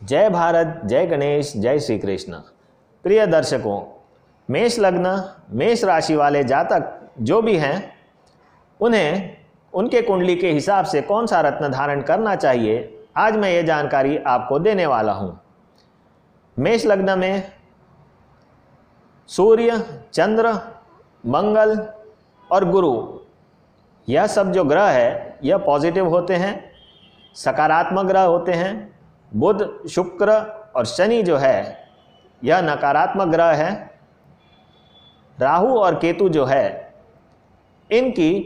जय भारत, जय गणेश, जय श्री कृष्ण। प्रिय दर्शकों, मेष लग्न मेष राशि वाले जातक जो भी हैं उन्हें उनके कुंडली के हिसाब से कौन सा रत्न धारण करना चाहिए, आज मैं ये जानकारी आपको देने वाला हूँ। मेष लग्न में सूर्य, चंद्र, मंगल और गुरु, यह सब जो ग्रह है यह पॉजिटिव होते हैं, सकारात्मक ग्रह होते हैं। बुध, शुक्र और शनि जो है यह नकारात्मक ग्रह है। राहु और केतु जो है इनकी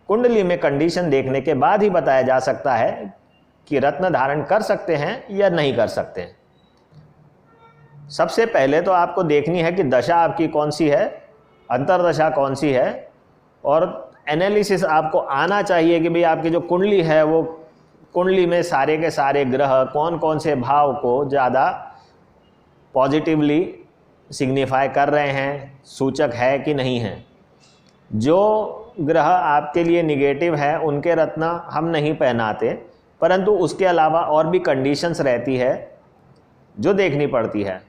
कुंडली में कंडीशन देखने के बाद ही बताया जा सकता है कि रत्न धारण कर सकते हैं या नहीं कर सकते हैं। सबसे पहले तो आपको देखनी है कि दशा आपकी कौन सी है, अंतर्दशा कौन सी है, और एनालिसिस आपको आना चाहिए कि भाई आपकी जो कुंडली है वो कुंडली में सारे के सारे ग्रह कौन कौन से भाव को ज़्यादा पॉजिटिवली सिग्निफाई कर रहे हैं, सूचक है कि नहीं है। जो ग्रह आपके लिए निगेटिव है उनके रत्न हम नहीं पहनाते, परंतु उसके अलावा और भी कंडीशंस रहती है जो देखनी पड़ती है।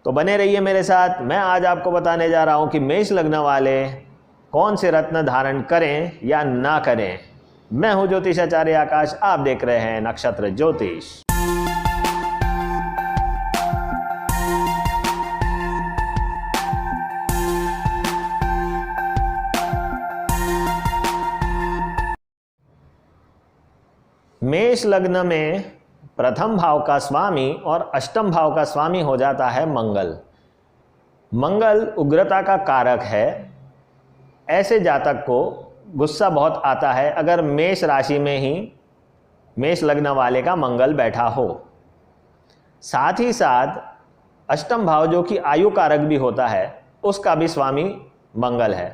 तो बने रहिए मेरे साथ। मैं आज आपको बताने जा रहा हूं कि मेष लग्न वाले कौन से रत्न धारण करें या ना करें। मैं हूं ज्योतिषाचार्य आकाश, आप देख रहे हैं नक्षत्र ज्योतिष। मेष लग्न में प्रथम भाव का स्वामी और अष्टम भाव का स्वामी हो जाता है मंगल। मंगल उग्रता का कारक है। ऐसे जातक को गुस्सा बहुत आता है अगर मेष राशि में ही मेष लग्न वाले का मंगल बैठा हो। साथ ही साथ अष्टम भाव जो कि आयु कारक भी होता है उसका भी स्वामी मंगल है,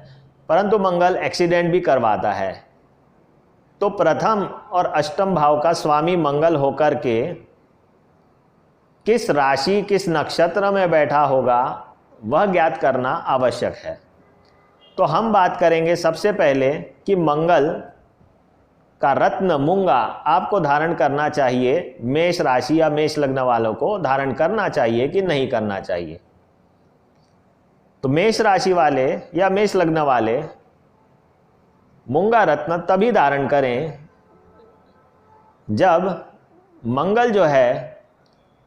परंतु मंगल एक्सीडेंट भी करवाता है। तो प्रथम और अष्टम भाव का स्वामी मंगल होकर के किस राशि किस नक्षत्र में बैठा होगा वह ज्ञात करना आवश्यक है। तो हम बात करेंगे सबसे पहले कि मंगल का रत्न मूंगा आपको धारण करना चाहिए, मेष राशि या मेष लग्न वालों को धारण करना चाहिए कि नहीं करना चाहिए। तो मेष राशि वाले या मेष लग्न वाले मूंगा रत्न तभी धारण करें जब मंगल जो है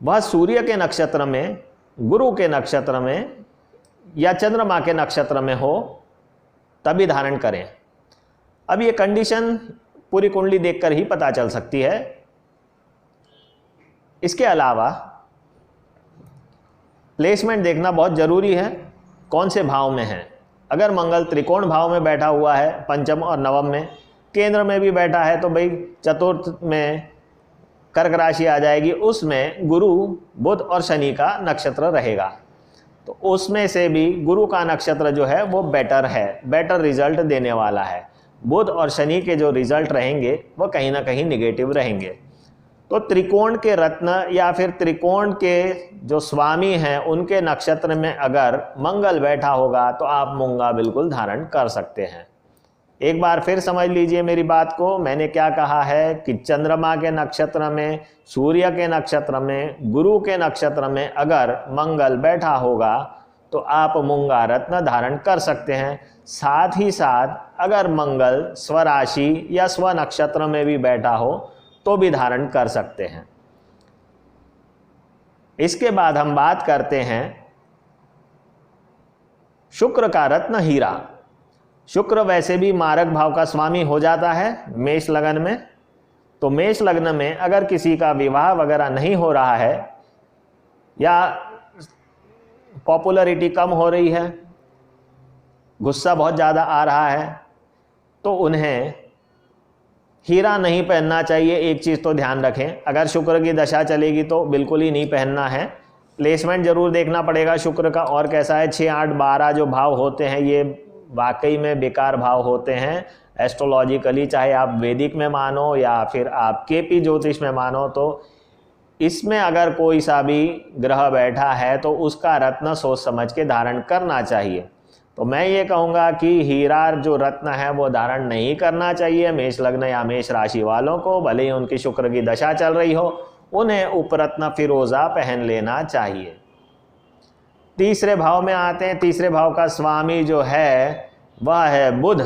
वह सूर्य के नक्षत्र में, गुरु के नक्षत्र में या चंद्रमा के नक्षत्र में हो, तभी धारण करें। अब ये कंडीशन पूरी कुंडली देखकर ही पता चल सकती है। इसके अलावा प्लेसमेंट देखना बहुत जरूरी है, कौन से भाव में है। अगर मंगल त्रिकोण भाव में बैठा हुआ है, पंचम और नवम में, केंद्र में भी बैठा है, तो भाई चतुर्थ में कर्क राशि आ जाएगी, उसमें गुरु, बुध और शनि का नक्षत्र रहेगा। तो उसमें से भी गुरु का नक्षत्र जो है वो बेटर है, बेटर रिजल्ट देने वाला है। बुध और शनि के जो रिजल्ट रहेंगे वो कहीं ना कहीं निगेटिव रहेंगे। तो त्रिकोण के रत्न या फिर त्रिकोण के जो स्वामी हैं उनके नक्षत्र में अगर मंगल बैठा होगा तो आप मूंगा बिल्कुल धारण कर सकते हैं। एक बार फिर समझ लीजिए मेरी बात को। मैंने क्या कहा है कि चंद्रमा के नक्षत्र में, सूर्य के नक्षत्र में, गुरु के नक्षत्र में अगर मंगल बैठा होगा तो आप मूंगा रत्न धारण कर सकते हैं। साथ ही साथ अगर मंगल स्वराशि या स्व नक्षत्र में भी बैठा हो तो भी धारण कर सकते हैं। इसके बाद हम बात करते हैं शुक्र का रत्न हीरा। शुक्र वैसे भी मारक भाव का स्वामी हो जाता है मेष लग्न में। तो मेष लग्न में अगर किसी का विवाह वगैरह नहीं हो रहा है या पॉपुलैरिटी कम हो रही है, गुस्सा बहुत ज़्यादा आ रहा है, तो उन्हें हीरा नहीं पहनना चाहिए। एक चीज़ तो ध्यान रखें, अगर शुक्र की दशा चलेगी तो बिल्कुल ही नहीं पहनना है। प्लेसमेंट जरूर देखना पड़ेगा शुक्र का और कैसा है। 6, 8, 12 जो भाव होते हैं ये वाकई में बेकार भाव होते हैं एस्ट्रोलॉजिकली, चाहे आप वैदिक में मानो या फिर आप केपी ज्योतिष में मानो। तो इसमें अगर कोई सा भी ग्रह बैठा है तो उसका रत्न सोच समझ के धारण करना चाहिए। तो मैं ये कहूँगा कि हीरा जो रत्न है वो धारण नहीं करना चाहिए मेष लग्न या मेष राशि वालों को, भले ही उनकी शुक्र की दशा चल रही हो। उन्हें उपरत्न फिरोजा पहन लेना चाहिए। तीसरे भाव में आते हैं। तीसरे भाव का स्वामी जो है वह है बुध,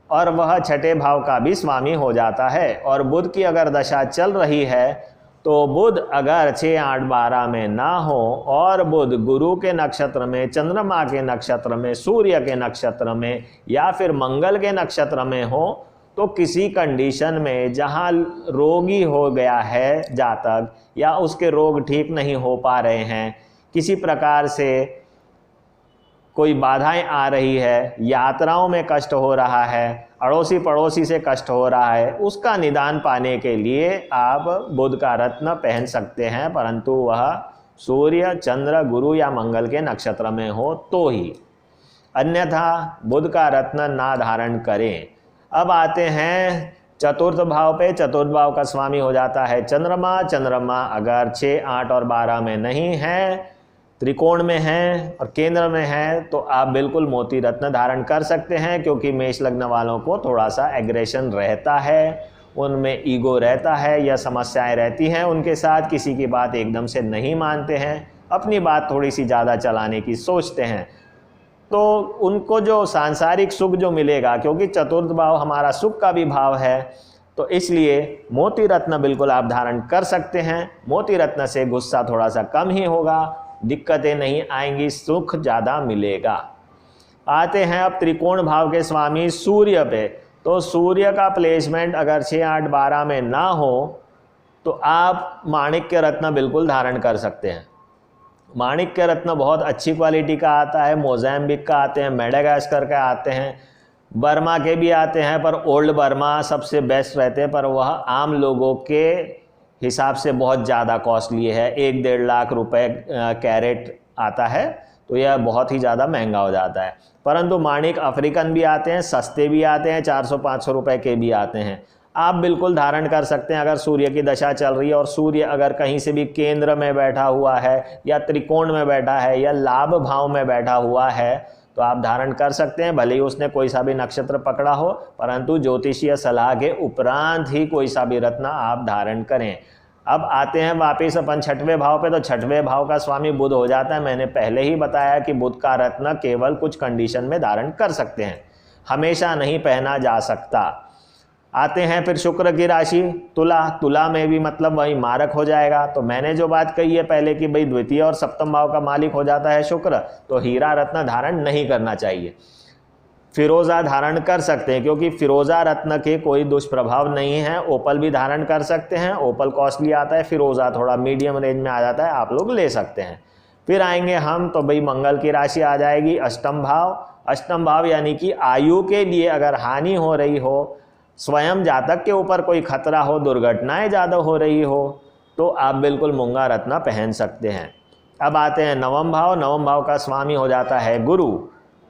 और वह छठे भाव का भी स्वामी हो जाता है। और बुध की अगर दशा चल रही है तो बुध अगर 6, 8, 12 में ना हो और बुध गुरु के नक्षत्र में, चंद्रमा के नक्षत्र में, सूर्य के नक्षत्र में या फिर मंगल के नक्षत्र में हो, तो किसी कंडीशन में जहाँ रोगी हो गया है जातक या उसके रोग ठीक नहीं हो पा रहे हैं, किसी प्रकार से कोई बाधाएं आ रही है, यात्राओं में कष्ट हो रहा है, अड़ोसी पड़ोसी से कष्ट हो रहा है, उसका निदान पाने के लिए आप बुध का रत्न पहन सकते हैं, परंतु वह सूर्य, चंद्र, गुरु या मंगल के नक्षत्र में हो तो ही, अन्यथा बुध का रत्न ना धारण करें। अब आते हैं चतुर्थ भाव पे। चतुर्थ भाव का स्वामी हो जाता है चंद्रमा। चंद्रमा अगर 6, 8 और 12 में नहीं है, त्रिकोण में है और केंद्र में है, तो आप बिल्कुल मोती रत्न धारण कर सकते हैं, क्योंकि मेष लग्न वालों को थोड़ा सा एग्रेशन रहता है, उनमें ईगो रहता है या समस्याएं रहती हैं उनके साथ, किसी की बात एकदम से नहीं मानते हैं, अपनी बात थोड़ी सी ज़्यादा चलाने की सोचते हैं, तो उनको जो सांसारिक सुख जो मिलेगा, क्योंकि चतुर्थ भाव हमारा सुख का भी भाव है, तो इसलिए मोती रत्न बिल्कुल आप धारण कर सकते हैं। मोती रत्न से गुस्सा थोड़ा सा कम ही होगा, दिक्कतें नहीं आएंगी, सुख ज़्यादा मिलेगा। आते हैं अब त्रिकोण भाव के स्वामी सूर्य पे। तो सूर्य का प्लेसमेंट अगर 6, 8, 12 में ना हो तो आप माणिक्य रत्न बिल्कुल धारण कर सकते हैं। माणिक्य रत्न बहुत अच्छी क्वालिटी का आता है, मोज़ैम्बिक का आते हैं, मेडागास्कर का आते हैं, बर्मा के भी आते हैं, पर ओल्ड बर्मा सबसे बेस्ट रहते हैं, पर वह आम लोगों के हिसाब से बहुत ज़्यादा कॉस्टली है। 1-1.5 लाख रुपए कैरेट आता है, तो यह बहुत ही ज़्यादा महंगा हो जाता है। परंतु माणिक अफ्रीकन भी आते हैं, सस्ते भी आते हैं, 400-500 रुपए के भी आते हैं, आप बिल्कुल धारण कर सकते हैं। अगर सूर्य की दशा चल रही है और सूर्य अगर कहीं से भी केंद्र में बैठा हुआ है या त्रिकोण में बैठा है या लाभ भाव में बैठा हुआ है, तो आप धारण कर सकते हैं, भले ही उसने कोई सा भी नक्षत्र पकड़ा हो, परंतु ज्योतिषीय सलाह के उपरांत ही कोई सा भी रत्न आप धारण करें। अब आते हैं वापिस अपन छठवें भाव पे। तो छठवें भाव का स्वामी बुध हो जाता है। मैंने पहले ही बताया कि बुध का रत्न केवल कुछ कंडीशन में धारण कर सकते हैं, हमेशा नहीं पहना जा सकता। आते हैं फिर शुक्र की राशि तुला। तुला में भी मतलब वही मारक हो जाएगा। तो मैंने जो बात कही है पहले कि भाई द्वितीय और सप्तम भाव का मालिक हो जाता है शुक्र, तो हीरा रत्न धारण नहीं करना चाहिए, फिरोजा धारण कर सकते हैं, क्योंकि फिरोजा रत्न के कोई दुष्प्रभाव नहीं है। ओपल भी धारण कर सकते हैं, ओपल कॉस्टली आता है, फिरोजा थोड़ा मीडियम रेंज में आ जाता है, आप लोग ले सकते हैं। फिर आएंगे हम, तो भाई मंगल की राशि आ जाएगी अष्टम भाव। अष्टम भाव यानी कि आयु के लिए अगर हानि हो रही हो, स्वयं जातक के ऊपर कोई खतरा हो, दुर्घटनाएं ज़्यादा हो रही हो, तो आप बिल्कुल मूंगा रत्न पहन सकते हैं। अब आते हैं नवम भाव। नवम भाव का स्वामी हो जाता है गुरु।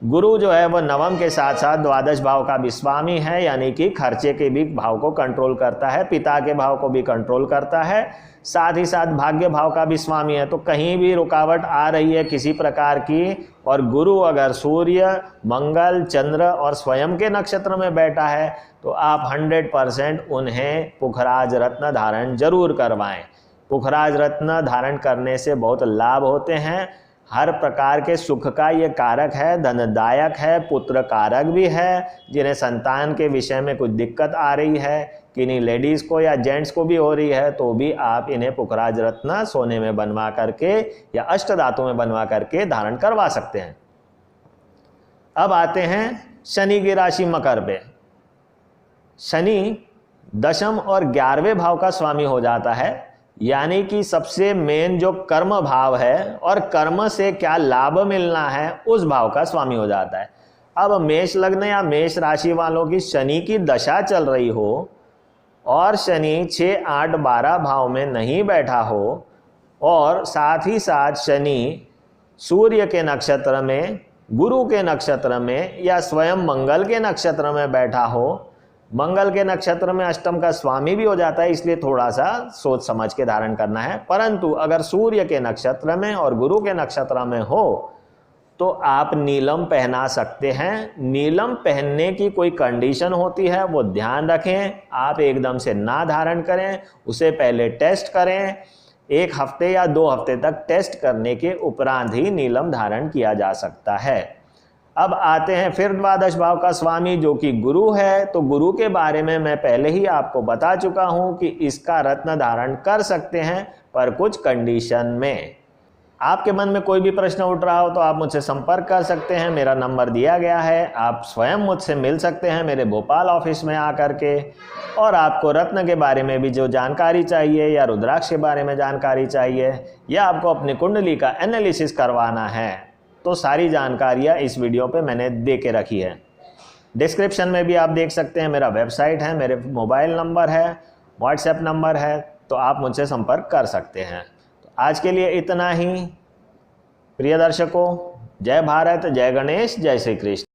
गुरु जो है वह नवम के साथ साथ द्वादश भाव का भी स्वामी है, यानी कि खर्चे के भी भाव को कंट्रोल करता है, पिता के भाव को भी कंट्रोल करता है, साथ ही साथ भाग्य भाव का भी स्वामी है। तो कहीं भी रुकावट आ रही है किसी प्रकार की, और गुरु अगर सूर्य, मंगल, चंद्र और स्वयं के नक्षत्र में बैठा है, तो आप 100% उन्हें पुखराज रत्न धारण जरूर करवाएं। पुखराज रत्न धारण करने से बहुत लाभ होते हैं, हर प्रकार के सुख का ये कारक है, धनदायक है, पुत्र कारक भी है। जिन्हें संतान के विषय में कुछ दिक्कत आ रही है, किन्हीं लेडीज़ को या जेंट्स को भी हो रही है, तो भी आप इन्हें पुखराज रत्न सोने में बनवा करके या अष्ट धातु में बनवा करके धारण करवा सकते हैं। अब आते हैं शनि की राशि मकर पे। शनि दशम और 11वें भाव का स्वामी हो जाता है, यानी कि सबसे मेन जो कर्म भाव है और कर्म से क्या लाभ मिलना है, उस भाव का स्वामी हो जाता है। अब मेष लग्न या मेष राशि वालों की शनि की दशा चल रही हो और शनि 6, 8, 12 भाव में नहीं बैठा हो, और साथ ही साथ शनि सूर्य के नक्षत्र में, गुरु के नक्षत्र में या स्वयं मंगल के नक्षत्र में बैठा हो, मंगल के नक्षत्र में अष्टम का स्वामी भी हो जाता है, इसलिए थोड़ा सा सोच समझ के धारण करना है। परंतु अगर सूर्य के नक्षत्र में और गुरु के नक्षत्र में हो तो आप नीलम पहना सकते हैं। नीलम पहनने की कोई कंडीशन होती है, वो ध्यान रखें, आप एकदम से ना धारण करें, उसे पहले टेस्ट करें। 1 हफ्ते या 2 हफ्ते तक टेस्ट करने के उपरांत ही नीलम धारण किया जा सकता है। अब आते हैं फिर द्वादश भाव का स्वामी जो कि गुरु है। तो गुरु के बारे में मैं पहले ही आपको बता चुका हूं कि इसका रत्न धारण कर सकते हैं, पर कुछ कंडीशन में। आपके मन में कोई भी प्रश्न उठ रहा हो तो आप मुझसे संपर्क कर सकते हैं, मेरा नंबर दिया गया है। आप स्वयं मुझसे मिल सकते हैं मेरे भोपाल ऑफिस में आकर के। और आपको रत्न के बारे में भी जो जानकारी चाहिए या रुद्राक्ष के बारे में जानकारी चाहिए या आपको अपनी कुंडली का एनालिसिस करवाना है, तो सारी जानकारियाँ इस वीडियो पे मैंने दे के रखी है। डिस्क्रिप्शन में भी आप देख सकते हैं, मेरा वेबसाइट है, मेरे मोबाइल नंबर है, व्हाट्सएप नंबर है, तो आप मुझसे संपर्क कर सकते हैं। तो आज के लिए इतना ही। प्रिय दर्शकों, जय भारत, जय गणेश, जय श्री कृष्ण।